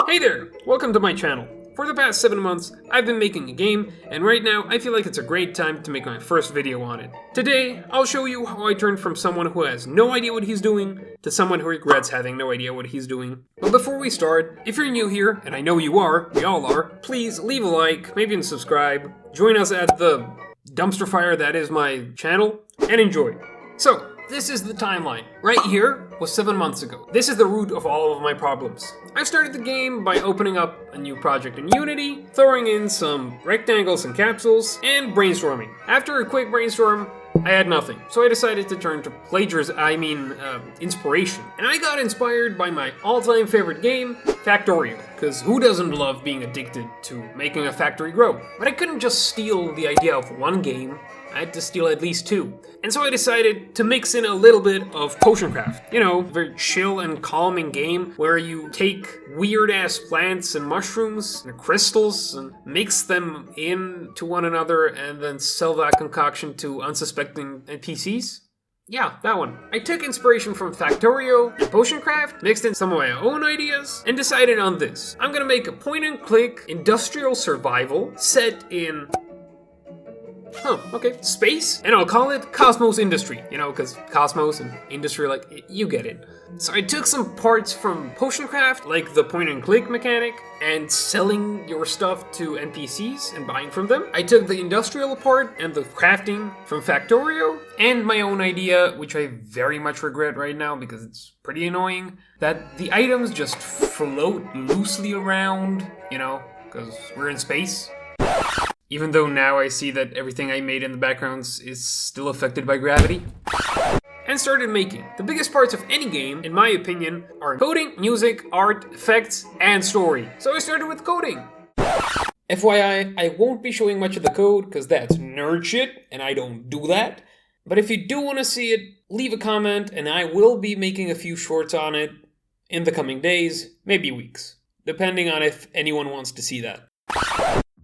Hey there! Welcome to my channel. For the past 7 months, I've been making a game, and right now I feel like it's a great time to make my first video on it. Today, I'll show you how I turned from someone who has no idea what he's doing to someone who regrets having no idea what he's doing. But before we start, if you're new here, and I know you are, we all are, please leave a like, maybe even subscribe, join us at the dumpster fire that is my channel, and enjoy. So, this is the timeline. Right here was 7 months ago. This is the root of all of my problems. I started the game by opening up a new project in Unity, throwing in some rectangles and capsules, and brainstorming. After a quick brainstorm, I had nothing. So I decided to turn to inspiration. And I got inspired by my all-time favorite game, Factorio. Because who doesn't love being addicted to making a factory grow? But I couldn't just steal the idea of one game. I had to steal at least 2. And so I decided to mix in a little bit of potion craft. You know, very chill and calming game where you take weird-ass plants and mushrooms and crystals and mix them into one another and then sell that concoction to unsuspecting NPCs. Yeah, that one. I took inspiration from Factorio and Potion Craft, mixed in some of my own ideas, and decided on this. I'm gonna make a point-and-click industrial survival set in space, and I'll call it Cosmos Industry, you know, because Cosmos and Industry, like, you get it. So I took some parts from Potion Craft, like the point-and-click mechanic, and selling your stuff to NPCs and buying from them. I took the industrial part and the crafting from Factorio, and my own idea, which I very much regret right now because it's pretty annoying, that the items just float loosely around, you know, because we're in space. Even though now I see that everything I made in the backgrounds is still affected by gravity. And started making. The biggest parts of any game, in my opinion, are coding, music, art, effects, and story. So I started with coding. FYI, I won't be showing much of the code, because that's nerd shit, and I don't do that. But if you do want to see it, leave a comment, and I will be making a few shorts on it in the coming days, maybe weeks, depending on if anyone wants to see that.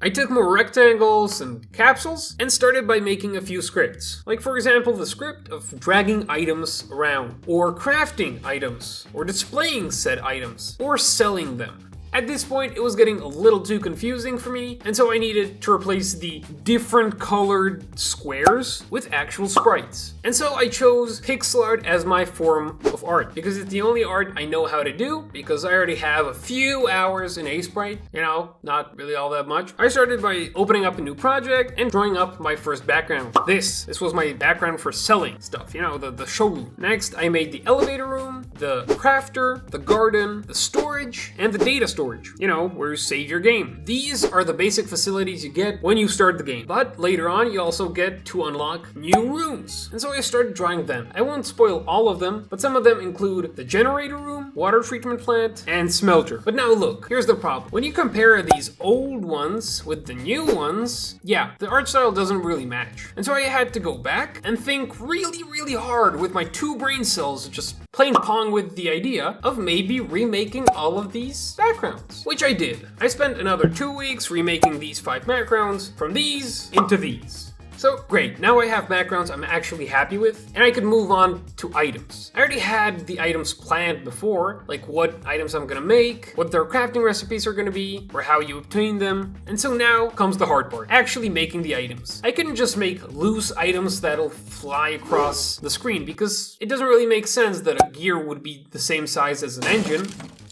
I took more rectangles and capsules and started by making a few scripts. Like, for example, the script of dragging items around, or crafting items, or displaying said items, or selling them. At this point, it was getting a little too confusing for me, and so I needed to replace the different colored squares with actual sprites. And so I chose pixel art as my form of art, because it's the only art I know how to do, because I already have a few hours in Sprite, you know, not really all that much. I started by opening up a new project and drawing up my first background. This was my background for selling stuff, you know, the showroom. Next, I made the elevator room, the crafter, the garden, the storage, and the data storage. You know, where you save your game. These are the basic facilities you get when you start the game. But later on, you also get to unlock new rooms. And so I started drawing them. I won't spoil all of them, but some of them include the generator room, water treatment plant, and smelter. But now look, here's the problem. When you compare these old ones with the new ones, yeah, the art style doesn't really match. And so I had to go back and think really, really hard with my 2 brain cells, just playing pong with the idea of maybe remaking all of these backgrounds, which I did. I spent another 2 weeks remaking these 5 backgrounds from these into these. So great, now I have backgrounds I'm actually happy with, and I could move on to items. I already had the items planned before, like what items I'm gonna make, what their crafting recipes are gonna be, or how you obtain them, and so now comes the hard part, actually making the items. I couldn't just make loose items that'll fly across the screen, because it doesn't really make sense that a gear would be the same size as an engine.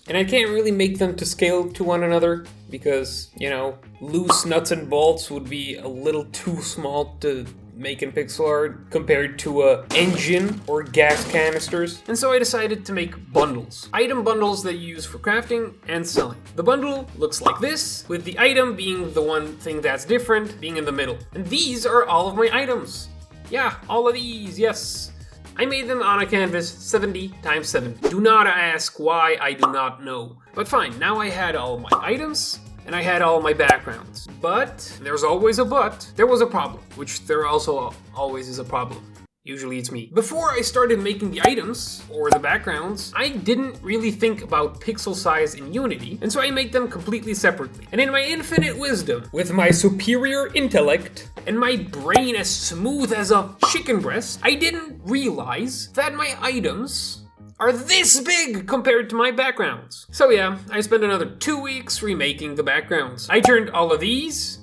And I can't really make them to scale to one another because, you know, loose nuts and bolts would be a little too small to make in pixel art compared to a engine or gas canisters. And so I decided to make bundles. Item bundles that you use for crafting and selling. The bundle looks like this, with the item being the one thing that's different being in the middle. And these are all of my items. Yeah, all of these, yes. I made them on a canvas 70 x 70. Do not ask why, I do not know. But fine, now I had all my items, and I had all my backgrounds. But, there's always a but, there was a problem, which there also always is a problem. Usually it's me. Before I started making the items, or the backgrounds, I didn't really think about pixel size in Unity, and so I made them completely separately. And in my infinite wisdom, with my superior intellect, and my brain as smooth as a chicken breast, I didn't realize that my items are this big compared to my backgrounds. So yeah, I spent another 2 weeks remaking the backgrounds. I turned all of these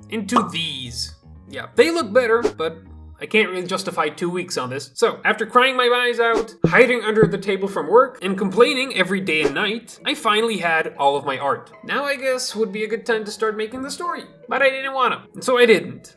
into these. Yeah, they look better, but I can't really justify 2 weeks on this. So, after crying my eyes out, hiding under the table from work, and complaining every day and night, I finally had all of my art. Now I guess would be a good time to start making the story. But I didn't wanna, and so I didn't.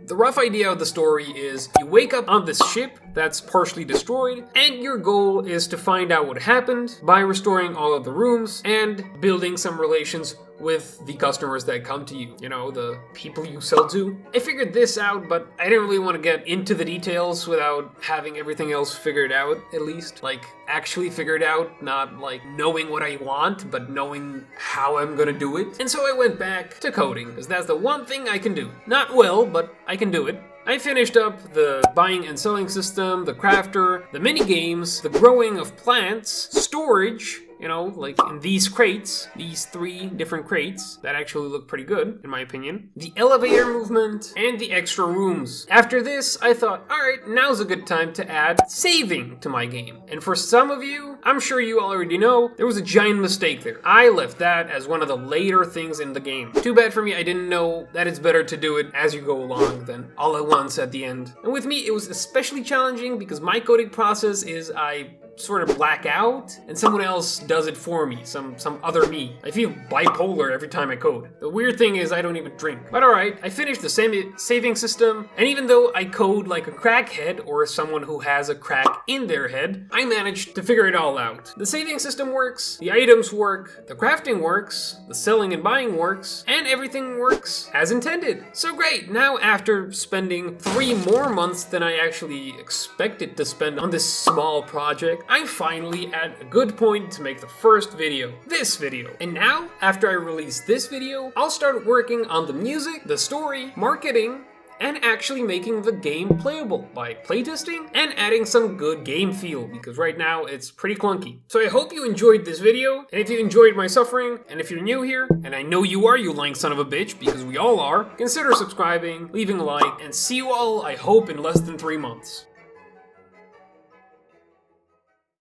The rough idea of the story is you wake up on this ship that's partially destroyed, and your goal is to find out what happened by restoring all of the rooms and building some relations with the customers that come to you, you know, the people you sell to. I figured this out, but I didn't really want to get into the details without having everything else figured out, at least. Like, actually figured out, not like knowing what I want, but knowing how I'm gonna do it. And so I went back to coding, because that's the one thing I can do. Not well, but I can do it. I finished up the buying and selling system, the crafter, the mini games, the growing of plants, storage, you know, like in these crates, these 3 different crates that actually look pretty good, in my opinion, the elevator movement, and the extra rooms. After this, I thought, alright, now's a good time to add saving to my game. And for some of you, I'm sure you already know, there was a giant mistake there. I left that as one of the later things in the game. Too bad for me, I didn't know that it's better to do it as you go along than all at once at the end. And with me, it was especially challenging because my coding process is I sort of black out and someone else does it for me, some other me. I feel bipolar every time I code. The weird thing is I don't even drink. But alright, I finished the saving system, and even though I code like a crackhead or someone who has a crack in their head, I managed to figure it all out. The saving system works, the items work, the crafting works, the selling and buying works, and everything works as intended. So great, now after spending 3 more months than I actually expected to spend on this small project, I'm finally at a good point to make the first video, this video. And now, after I release this video, I'll start working on the music, the story, marketing, and actually making the game playable by playtesting and adding some good game feel, because right now it's pretty clunky. So I hope you enjoyed this video, and if you enjoyed my suffering, and if you're new here, and I know you are, you lying son of a bitch, because we all are, consider subscribing, leaving a like, and see you all, I hope, in less than 3 months.